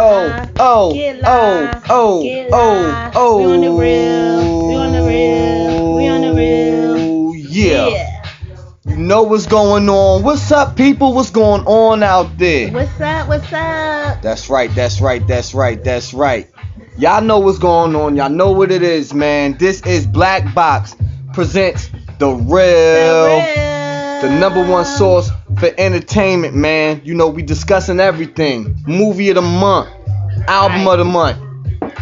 Get live. Get live. We on the real. We on the real. We on the real. Yeah. You know what's going on. What's up, people? What's going on out there? What's up? What's up? That's right. Y'all know what's going on. Y'all know what it is, man. This is Black Box presents The Real. The number one source for entertainment, man. You know, we discussing everything. Movie of the month. Album of the month.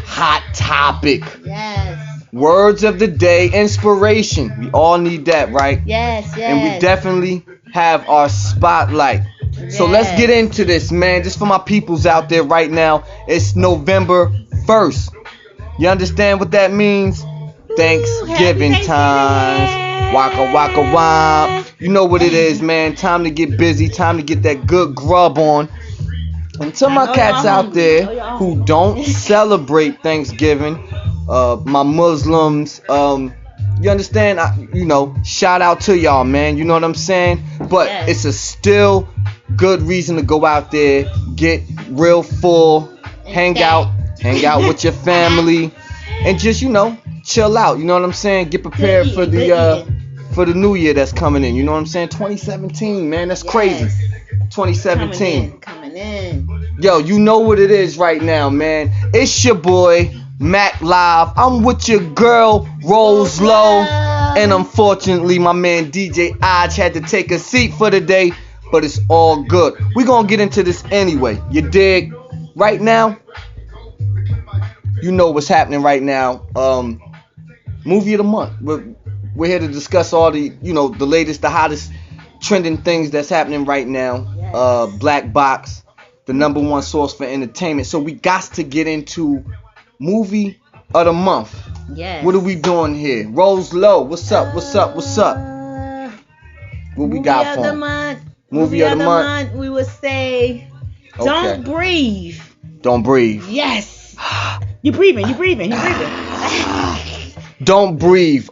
Hot topic. Yes. Words of the day. Inspiration. We all need that, right? Yes. And we definitely have our spotlight. So let's get into this, man. Just for my peoples out there right now. It's November 1st. You understand what that means? Thanksgiving time. Waka waka wah. You know what it is, man. Time to get busy. Time to get that good grub on. And to my cats out there who don't celebrate Thanksgiving, my Muslims, you understand? Shout out to y'all, man. You know what I'm saying? But it's a still good reason to go out there, get real full, hang out with your family, and just chill out. You know what I'm saying? Get prepared for the new year that's coming in. You know what I'm saying? 2017, man. That's crazy. 2017. Coming in. Yo, you know what it is right now, man. It's your boy, Mac Live. I'm with your girl, Rose Low. And unfortunately, my man, DJ Aj had to take a seat for the day. But it's all good. We're going to get into this anyway. You dig? Right now, you know what's happening right now. Movie of the month. We're here to discuss all the, the latest, the hottest trending things that's happening right now. Yes. Black Box, the number one source for entertainment. So we got to get into movie of the month. Yes. What are we doing here? Rose Low, what's up? What we got for Movie of the month, we would say, Don't Breathe. Don't breathe. Yes. You're breathing. Don't breathe.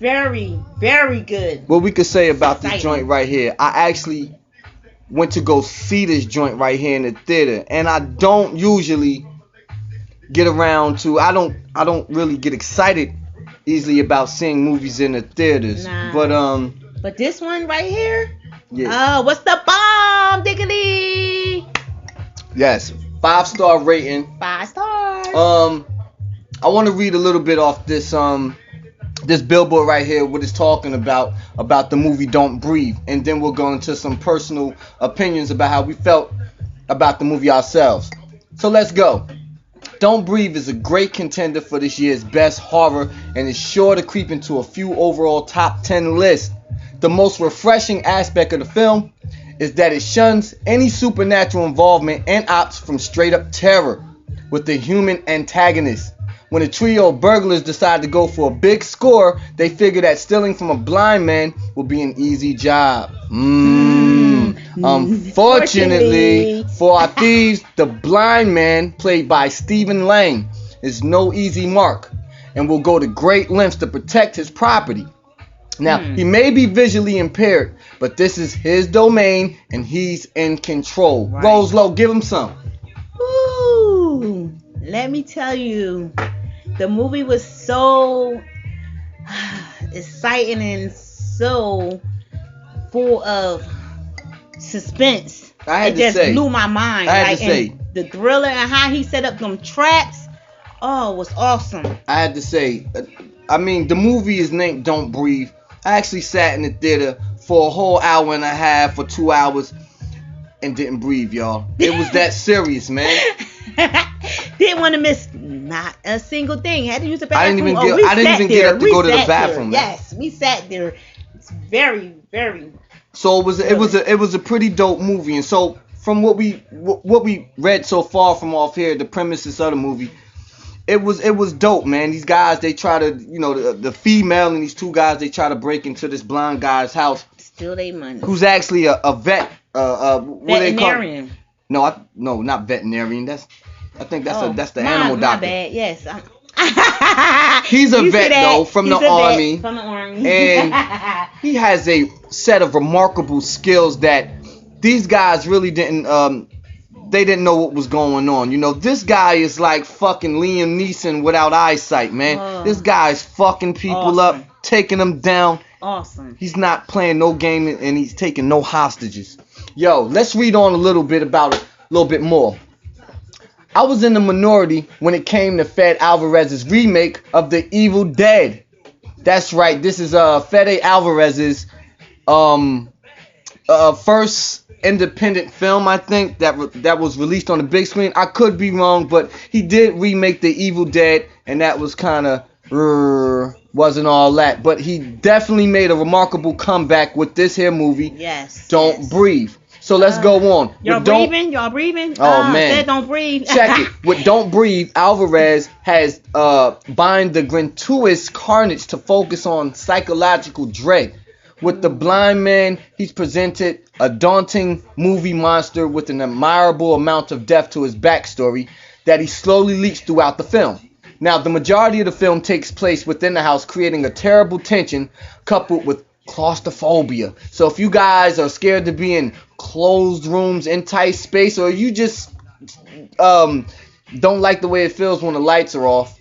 Very, very good. What we could say about this joint right here. I actually went to go see this joint right here in the theater, and I don't usually get around to. I don't really get excited easily about seeing movies in the theaters. Nah. But this one right here. Yeah. Oh, what's the bomb, diggity? Yes, 5-star rating. 5 stars. I want to read a little bit off this this billboard right here, what it's talking about the movie Don't Breathe, and then we'll go into some personal opinions about how we felt about the movie ourselves. So let's go. Don't Breathe is a great contender for this year's best horror and is sure to creep into a few overall top 10 lists. The most refreshing aspect of the film is that it shuns any supernatural involvement and opts from straight up terror with the human antagonist. When a trio of burglars decide to go for a big score, they figure that stealing from a blind man will be an easy job. Unfortunately for our thieves, the blind man, played by Stephen Lang, is no easy mark and will go to great lengths to protect his property. Now, he may be visually impaired, but this is his domain and he's in control. Right. Rose Low, give him some. Ooh, let me tell you, the movie was so exciting and so full of suspense. It just blew my mind. The thriller and how he set up them traps. Oh, it was awesome. I had to say, the movie is named Don't Breathe. I actually sat in the theater for a whole hour and a half for 2 hours and didn't breathe, y'all. It was that serious, man. Didn't want to miss not a single thing. Had to use the bathroom. I didn't even get up to go to the bathroom. Yes, we sat there. It's very, very. So it was a pretty dope movie. And so from what we read so far from off here, the premises of the movie, it was dope, man. These guys, they try to, the female and these two guys, they try to break into this blind guy's house. Steal their money. Who's actually a vet. Veterinarian. No, not veterinarian. I think that's the animal doctor. My bad. Yes. He's a vet though, from the army. From the army. And he has a set of remarkable skills that these guys really didn't they didn't know what was going on. You know, this guy is like fucking Liam Neeson without eyesight, man. This guy is fucking people up, taking them down. Awesome. He's not playing no game, and he's taking no hostages. Yo, let's read on a little bit about it, a little bit more. I was in the minority when it came to Fede Alvarez's remake of The Evil Dead. That's right. This is Fede Alvarez's first independent film, I think, that was released on the big screen. I could be wrong, but he did remake The Evil Dead, and that was kind of wasn't all that. But he definitely made a remarkable comeback with this here movie. Yes. Don't Breathe. So let's go on. Y'all breathing? Y'all breathing? Oh, man. Said don't breathe. Check it. With Don't Breathe, Alvarez has bind the gratuitous carnage to focus on psychological dread. With The Blind Man, he's presented a daunting movie monster with an admirable amount of depth to his backstory that he slowly leaks throughout the film. Now, the majority of the film takes place within the house, creating a terrible tension coupled with claustrophobia. So if you guys are scared to be in closed rooms in tight space, or you just don't like the way it feels when the lights are off,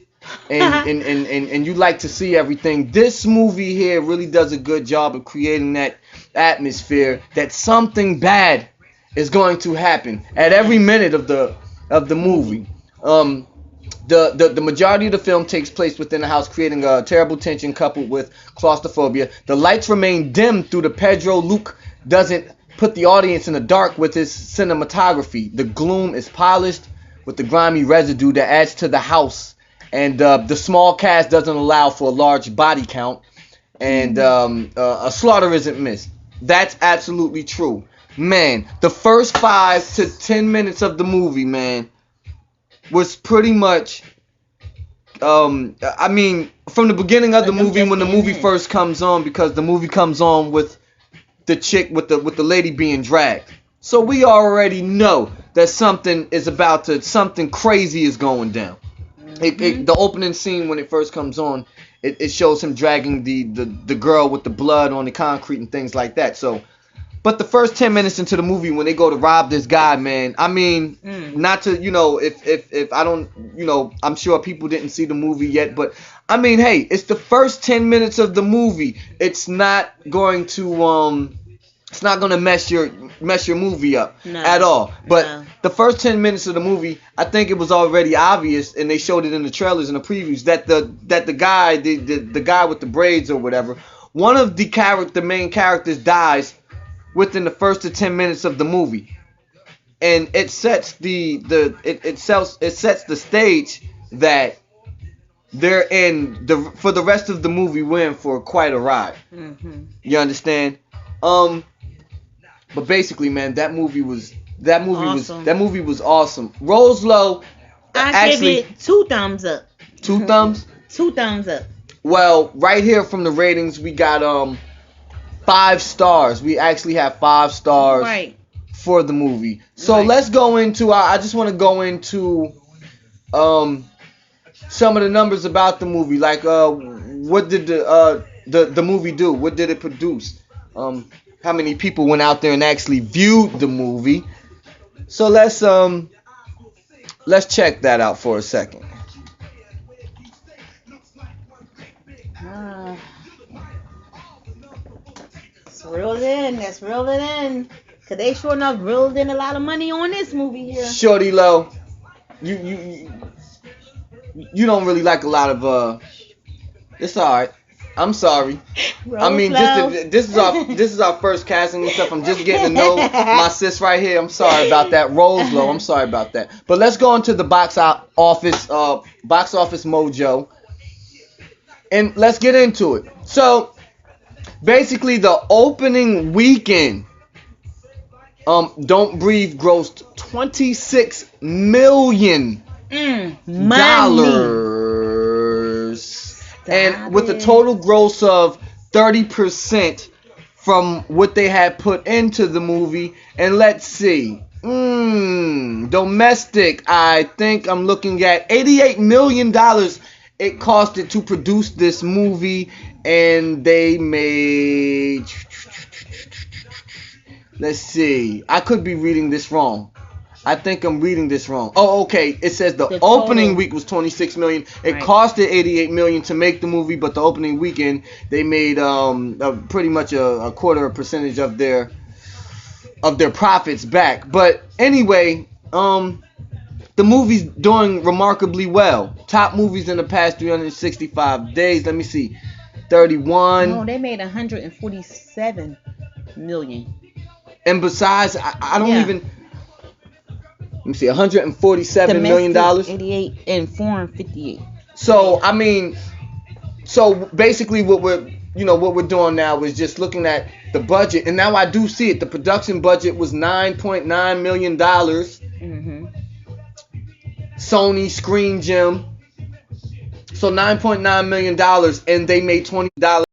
and you like to see everything, this movie here really does a good job of creating that atmosphere that something bad is going to happen at every minute of the movie. The majority of the film takes place within the house, creating a terrible tension coupled with claustrophobia. The lights remain dim through the Pedro. Luke doesn't put the audience in the dark with his cinematography. The gloom is polished with the grimy residue that adds to the house. And the small cast doesn't allow for a large body count. And a slaughter isn't missed. That's absolutely true. Man, the first 5 to 10 minutes of the movie, man, was pretty much, I mean, from the beginning of the movie, when the movie first comes on, because the movie comes on with the chick, with the lady being dragged. So we already know that something crazy is going down. The opening scene when it first comes on, it shows him dragging the girl with the blood on the concrete and things like that. So, but the first 10 minutes into the movie, when they go to rob this guy, man, I mean, not to, if I don't, I'm sure people didn't see the movie yet, but I mean, hey, it's the first 10 minutes of the movie. It's not going to mess your movie up at all. But the first 10 minutes of the movie, I think it was already obvious, and they showed it in the trailers and the previews, that the guy, the guy with the braids or whatever, one of the main characters dies within the first 10 minutes of the movie, and it sets it sets the stage that they're in for the rest of the movie. We're in for quite a ride. You understand? But basically, man, that movie was awesome. Rose Lowe, I give it 2 thumbs up. 2 thumbs? 2 thumbs up. Well, right here from the ratings, we got 5 stars. We actually have 5 stars for the movie. So let's go into. I just want to go into some of the numbers about the movie. Like, what did the movie do? What did it produce? How many people went out there and actually viewed the movie? So let's check that out for a second. Let's reel it in. Let's reel it in. Cause they sure enough reeled in a lot of money on this movie here. Shorty Low, you don't really like a lot of it's alright. I'm sorry. I mean, this is our first casting and stuff. I'm just getting to know my sis right here. I'm sorry about that. Rose Low, I'm sorry about that. But let's go into the box office mojo, and let's get into it. So, basically, the opening weekend, Don't Breathe grossed $26 million. And with a total gross of 30% from what they had put into the movie. And let's see. Domestic, I think I'm looking at $88 million it costed to produce this movie. And they made... Let's see. I could be reading this wrong. I think I'm reading this wrong. Oh, okay. It says the opening week was 26 million. It costed 88 million to make the movie, but the opening weekend they made pretty much a quarter percentage of their profits back. But anyway, the movie's doing remarkably well. Top movies in the past 365 days. Let me see. 31. No, they made 147 million. And besides, I don't even. Let me see, $147 million. 88 and foreign 58. So I mean, so basically what we're doing now is just looking at the budget, and now I do see it. The production budget was $9.9 million. Mm-hmm. Sony Screen Gem. So $9.9 million, and they made $20